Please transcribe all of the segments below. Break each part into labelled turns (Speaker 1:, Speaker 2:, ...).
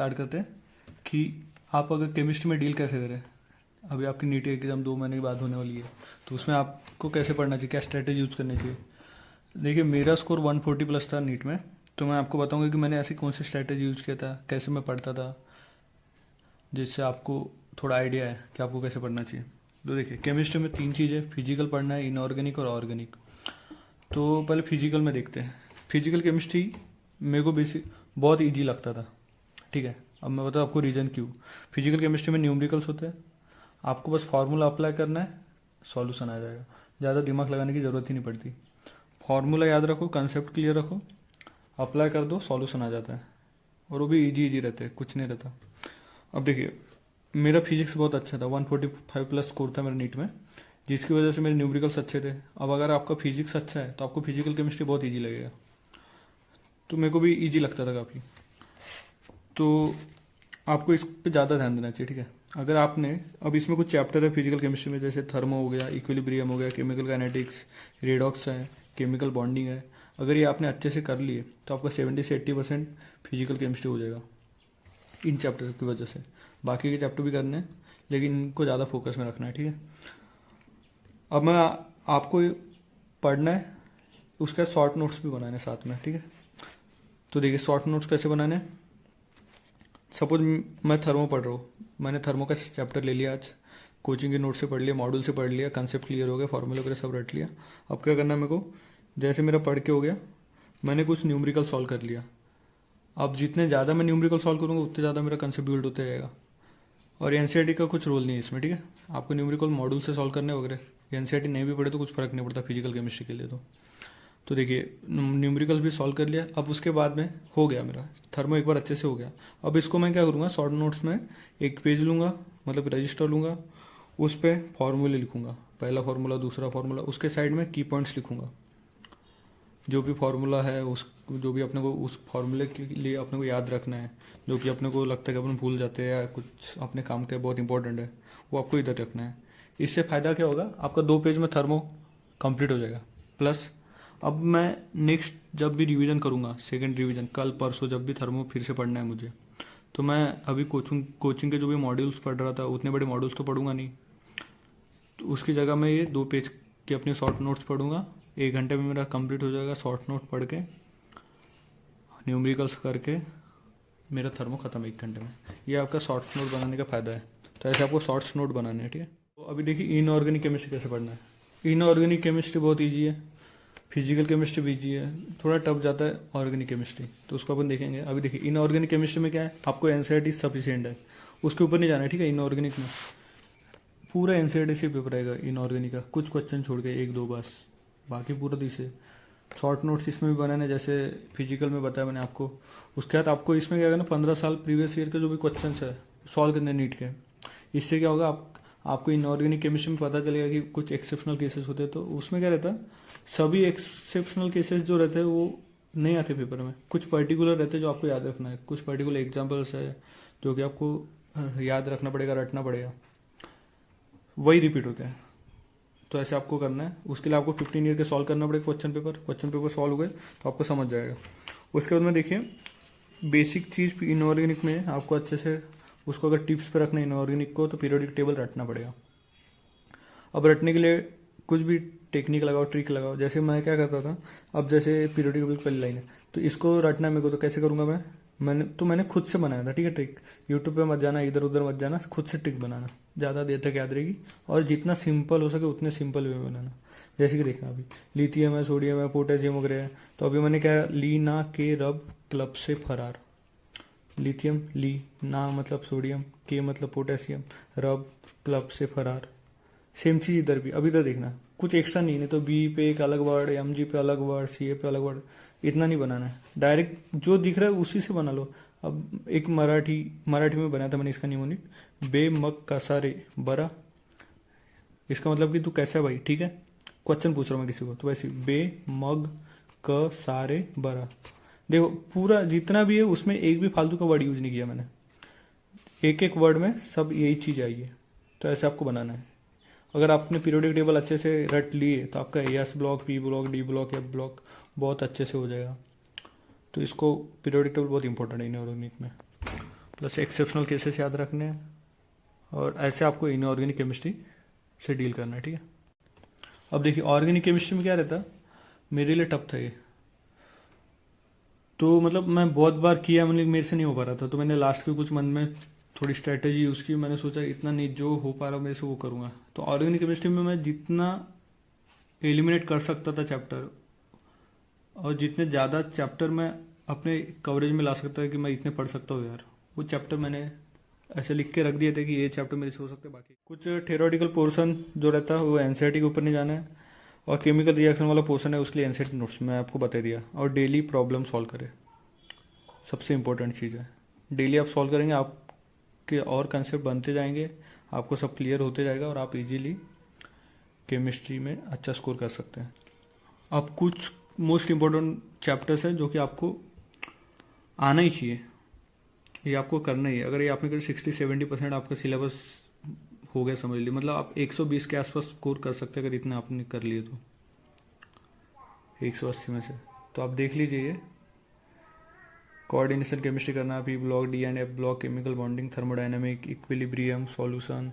Speaker 1: Start करते हैं कि आप अगर केमिस्ट्री में डील कैसे करें। अभी आपकी नीट एग्ज़ाम 2 महीने के बाद होने वाली है, तो उसमें आपको कैसे पढ़ना चाहिए, क्या स्ट्रैटेजी यूज़ करनी चाहिए। देखिए, मेरा स्कोर 140 प्लस था नीट में, तो मैं आपको बताऊंगा कि मैंने ऐसी कौन सी स्ट्रैटेजी यूज़ किया था, कैसे मैं पढ़ता था, जिससे आपको थोड़ा आइडिया है कि आपको कैसे पढ़ना चाहिए। तो देखिए, केमिस्ट्री में 3 चीज़ें, फिजिकल पढ़ना है, इनऑर्गेनिक और ऑर्गेनिक। तो पहले फिजिकल में देखते हैं। फिजिकल केमिस्ट्री मेरे को बेसिक बहुत ईजी लगता था, ठीक है। अब मैं बताऊँ आपको रीज़न क्यों। फिजिकल केमिस्ट्री में न्यूमेरिकल्स होते हैं, आपको बस फार्मूला अप्लाई करना है, सॉल्यूशन आ जाएगा, ज़्यादा दिमाग लगाने की ज़रूरत ही नहीं पड़ती। फार्मूला याद रखो, कंसेप्ट क्लियर रखो, अप्लाई कर दो, सॉल्यूशन आ जाता है, और वो भी इजी इजी रहते हैं, कुछ नहीं रहता। अब देखिए, मेरा फिजिक्स बहुत अच्छा था, 145 प्लस स्कोर था मेरा नीट में, जिसकी वजह से मेरे न्यूमेरिकल्स अच्छे थे। अब अगर आपका फिजिक्स अच्छा है तो आपको फिजिकल केमिस्ट्री बहुत ईजी लगेगा, तो मेरे को भी ईजी लगता था काफ़ी। तो आपको इस पे ज़्यादा ध्यान देना चाहिए, ठीक है। अगर आपने, अब इसमें कुछ चैप्टर है फिजिकल केमिस्ट्री में, जैसे थर्मो हो गया, इक्विलिब्रियम हो गया, केमिकल काइनेटिक्स, रेडॉक्स है, केमिकल बॉन्डिंग है। अगर ये आपने अच्छे से कर लिए तो आपका 70 से 80% फिजिकल केमिस्ट्री हो जाएगा इन चैप्टर की वजह से। बाकी के चैप्टर भी करने हैं, लेकिन इनको ज़्यादा फोकस में रखना है, ठीक है। अब मैं आपको पढ़ना है, उसका शॉर्ट नोट्स भी बनाने साथ में, ठीक है। तो देखिए, शॉर्ट नोट्स कैसे बनाने हैं। सपोज मैं थर्मो पढ़ रहा हूँ, मैंने थर्मो का चैप्टर ले लिया आज, कोचिंग के नोट से पढ़ लिया, मॉड्यूल से पढ़ लिया, कंसेप्ट क्लियर हो गया, फॉर्मूला वगैरह सब रट लिया। अब क्या करना है मेरे को, जैसे मेरा पढ़ के हो गया, मैंने कुछ न्यूमेरिकल सॉल्व कर लिया। अब जितने ज़्यादा मैं न्यूमेरिकल सॉल्व करूँगा उतने ज़्यादा मेरा कंसेप्ट बिल्ड होता जाएगा। और एनसीईआरटी का कुछ रोल नहीं है इसमें, ठीक है। आपको न्यूमेरिकल मॉड्यूल से सॉल्व करने वगैरह, एनसीईआरटी नहीं भी पढ़े तो कुछ फर्क नहीं पड़ता फिजिकल केमिस्ट्री के लिए। तो देखिए, न्यूमेरिकल भी सॉल्व कर लिया। अब उसके बाद में हो गया मेरा थर्मो, एक बार अच्छे से हो गया। अब इसको मैं क्या करूँगा, शॉर्ट नोट्स में एक पेज लूँगा, मतलब रजिस्टर लूँगा, उस पर फॉर्मूले लिखूँगा, पहला फार्मूला, दूसरा फार्मूला, उसके साइड में की पॉइंट्स लिखूँगा। जो भी फार्मूला है, उस जो भी अपने को उस फार्मूले के लिए अपने को याद रखना है, जो कि अपने को लगता है कि अपन भूल जाते हैं या कुछ अपने काम के बहुत इंपॉर्टेंट है, वो आपको इधर रखना है। इससे फ़ायदा क्या होगा, आपका 2 पेज में थर्मो कंप्लीट हो जाएगा। प्लस अब मैं नेक्स्ट जब भी रिवीजन करूँगा, सेकंड रिवीजन कल परसों, जब भी थर्मो फिर से पढ़ना है मुझे, तो मैं अभी कोचिंग के जो भी मॉड्यूल्स पढ़ रहा था, उतने बड़े मॉड्यूल्स तो पढ़ूंगा नहीं, तो उसकी जगह मैं ये 2 पेज के अपने शॉर्ट नोट्स पढ़ूंगा। 1 घंटे में मेरा कंप्लीट हो जाएगा, शॉर्ट नोट पढ़ के, न्यूमेरिकल्स करके मेरा थर्मो खत्म 1 घंटे में। ये आपका शॉर्ट नोट बनाने का फ़ायदा है। तो ऐसे आपको शॉर्ट्स नोट बनाने हैं, ठीक है। तो अभी देखिए, इनऑर्गेनिक केमिस्ट्री कैसे पढ़ना है। इनऑर्गेनिक केमिस्ट्री बहुत ईजी है, फिजिकल केमिस्ट्री भी ईजी है, थोड़ा टफ जाता है ऑर्गेनिक केमिस्ट्री, तो उसको अपन देखेंगे। अभी देखिए, इनऑर्गेनिक केमिस्ट्री में क्या है, आपको एनसीईआरटी सफिशिएंट है, उसके ऊपर नहीं जाना है, ठीक है। इनऑर्गेनिक में पूरा एनसीईआरटी से पेपर आएगा इनऑर्गेनिक का, कुछ क्वेश्चन छोड़ के 1-2 बस, बाकी पूरा दिसे। शॉर्ट नोट्स इसमें भी बनाने, जैसे फिजिकल में बताया मैंने आपको। उसके बाद आपको इसमें क्या करना, 15 साल प्रीवियस ईयर के जो भी क्वेश्चन है सॉल्व करने नीट के। इससे क्या होगा, आपको इनऑर्गेनिक केमिस्ट्री में पता चलेगा कि कुछ एक्सेप्शनल केसेस होते हैं। तो उसमें क्या रहता है, सभी एक्सेप्शनल केसेस जो रहते हैं वो नहीं आते पेपर में, कुछ पर्टिकुलर रहते हैं जो आपको याद रखना है, कुछ पर्टिकुलर एग्जाम्पल्स है जो कि आपको याद रखना पड़ेगा, रटना पड़ेगा, वही रिपीट होते हैं। तो ऐसे आपको करना है। उसके लिए आपको 15 ईयर के सॉल्व करना पड़ेगा क्वेश्चन पेपर सॉल्व हुए तो आपको समझ जाएगा। उसके बाद में देखिए, बेसिक चीज़ इनऑर्गेनिक में आपको अच्छे से उसको अगर टिप्स पे रखना है इनऑर्गेनिक को, तो पीरियोडिक टेबल रटना पड़ेगा। अब रटने के लिए कुछ भी टेक्निक लगाओ, ट्रिक लगाओ। जैसे मैं क्या करता था, अब जैसे पीरियोडिक टेबल की पहली लाइन है, तो इसको रटना है मेरे को, तो कैसे करूँगा मैंने खुद से बनाया था, ठीक है। ट्रिक यूट्यूब पे मत जाना, इधर उधर मत जाना, खुद से ट्रिक बनाना, ज़्यादा देर तक याद रहेगी, और जितना सिंपल हो सके उतने सिंपल वे में बनाना। जैसे कि देखना, अभी लिथियम है, सोडियम है, पोटेशियम वगैरह है, तो अभी मैंने क्या, ली ना के रब क्लब से फरार। लिथियम, ली ना मतलब सोडियम, के मतलब पोटेशियम, रब क्लब से फरार। सेम चीज इधर भी, अब इधर देखना, कुछ एक्स्ट्रा नहीं तो बी पे एक अलग वर्ड, एम जी पे अलग वर्ड, सी ए पे अलग वर्ड, इतना नहीं बनाना है। डायरेक्ट जो दिख रहा है उसी से बना लो। अब एक मराठी में बनाया था मैंने इसका निमोनिक, बे मग कसारे बरा। इसका मतलब कि तू कैसा है भाई, ठीक है। क्वेश्चन पूछ रहा हूँ मैं किसी को, तो वैसे बे मग क सारे बरा। देखो, पूरा जितना भी है उसमें एक भी फालतू का वर्ड यूज नहीं किया मैंने, एक एक वर्ड में सब यही चीज आई है। तो ऐसे आपको बनाना है। अगर आपने पीरियोडिक टेबल अच्छे से रट लिए तो आपका S block, P block, D block, F block बहुत अच्छे से हो जाएगा। तो इसको, पीरियोडिक टेबल बहुत इंपॉर्टेंट है इनऑर्गेनिक में। प्लस एक्सेप्शनल केसेस याद रखने हैं, और ऐसे आपको इनऑर्गेनिक केमिस्ट्री से डील करना है, ठीक है। अब देखिए ऑर्गेनिक केमिस्ट्री में क्या रहता, मेरे लिए टफ था ये, तो मतलब मैं बहुत बार किया, मतलब मेरे से नहीं हो पा रहा था, तो मैंने लास्ट के कुछ मंथ में थोड़ी स्ट्रेटेजी यूज़ की। मैंने सोचा इतना नहीं, जो हो पा रहा मेरे से वो करूँगा। तो ऑर्गेनिक केमिस्ट्री में मैं जितना एलिमिनेट कर सकता था चैप्टर, और जितने ज़्यादा चैप्टर मैं अपने कवरेज में ला सकता था कि मैं इतने पढ़ सकता हूँ यार, वो चैप्टर मैंने ऐसे लिख के रख दिए थे कि ये चैप्टर मेरे से हो सकते हैं। बाकी कुछ थ्योरेटिकल पोर्शन जो रहता है वो एनसीईआरटी के ऊपर नहीं जाना है, और केमिकल रिएक्शन वाला पोर्शन है उसके लिए एनसीईआरटी नोट्स में आपको बता दिया। और डेली प्रॉब्लम सॉल्व करें, सबसे इंपॉर्टेंट चीज़ है। डेली आप सॉल्व करेंगे, आपके और कंसेप्ट बनते जाएंगे, आपको सब क्लियर होते जाएगा, और आप इजीली केमिस्ट्री में अच्छा स्कोर कर सकते हैं। अब कुछ मोस्ट इम्पोर्टेंट चैप्टर्स हैं जो कि आपको आना ही चाहिए, ये आपको करना ही है। अगर ये आपने करीब 60-70% आपका सिलेबस हो गया समझ लीजिए, मतलब आप 120 के आसपास स्कोर कर सकते हैं अगर इतना आपने कर लिए तो 180 में से। तो आप देख लीजिए, ये कोऑर्डिनेशन केमिस्ट्री करना, P block, D and F block, chemical bonding, thermodynamic, equilibrium, solution,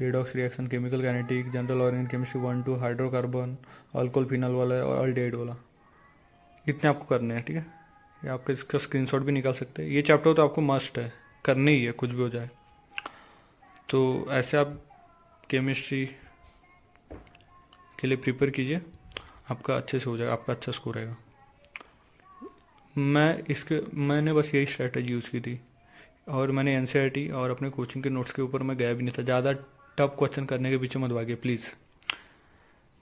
Speaker 1: redox reaction, chemical kinetic, general organic chemistry 1-2, hydrocarbon, alcohol phenol वाला और अल्डिहाइड वाला, इतने आपको करने हैं, ठीक है। ये आपके इसका स्क्रीनशॉट भी निकाल सकते हैं। ये चैप्टर तो आपको मस्ट है, करने ही है कुछ भी हो जाए। तो ऐसे आप केमिस्ट्री के लिए प्रिपेयर कीजिए, आपका अच्छे से हो जाएगा, आपका अच्छा स्कोर रहेगा। मैंने बस यही स्ट्रैटेजी यूज़ की थी, और मैंने एनसीईआरटी और अपने कोचिंग के नोट्स के ऊपर मैं गया भी नहीं था। ज़्यादा टफ क्वेश्चन करने के पीछे मत भागिए प्लीज़।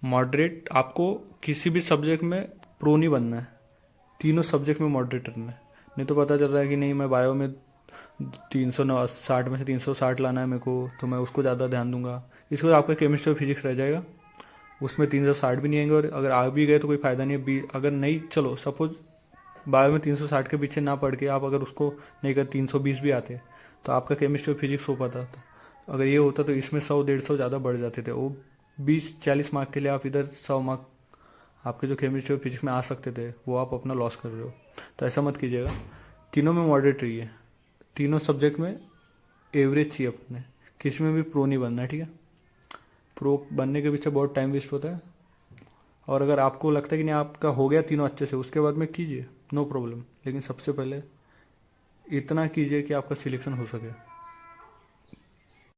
Speaker 1: मॉडरेट, आपको किसी भी सब्जेक्ट में प्रो नहीं बनना है, तीनों सब्जेक्ट में मॉडरेट रहना है। नहीं तो पता चल रहा है कि नहीं, मैं बायो में 360 में से 360 लाना है मेरे को, तो मैं उसको ज़्यादा ध्यान दूंगा। इसके बाद आपका केमिस्ट्री और फिजिक्स रह जाएगा, उसमें 360 भी नहीं आएंगे, और अगर आ भी गए तो कोई फ़ायदा नहीं है। अगर नहीं, चलो सपोज बायो में 360 के पीछे ना पढ़ के आप अगर उसको नहीं कर 320 भी आते, तो आपका केमिस्ट्री और फिजिक्स हो पाता था। अगर ये होता तो इसमें 100-150 ज़्यादा बढ़ जाते थे। वो 20-40 मार्क के लिए आप इधर 100 मार्क आपके जो केमिस्ट्री और फिजिक्स में आ सकते थे, वो आप अपना लॉस कर रहे हो। तो ऐसा मत कीजिएगा, तीनों में मॉडरेट रहिए, तीनों सब्जेक्ट में एवरेज चाहिए अपने, किसी में भी प्रो नहीं बनना है, ठीक है। प्रो बनने के पीछे बहुत टाइम वेस्ट होता है, और अगर आपको लगता है कि नहीं आपका हो गया तीनों अच्छे से, उसके बाद में कीजिए, नो प्रॉब्लम। लेकिन सबसे पहले इतना कीजिए कि आपका सिलेक्शन हो सके।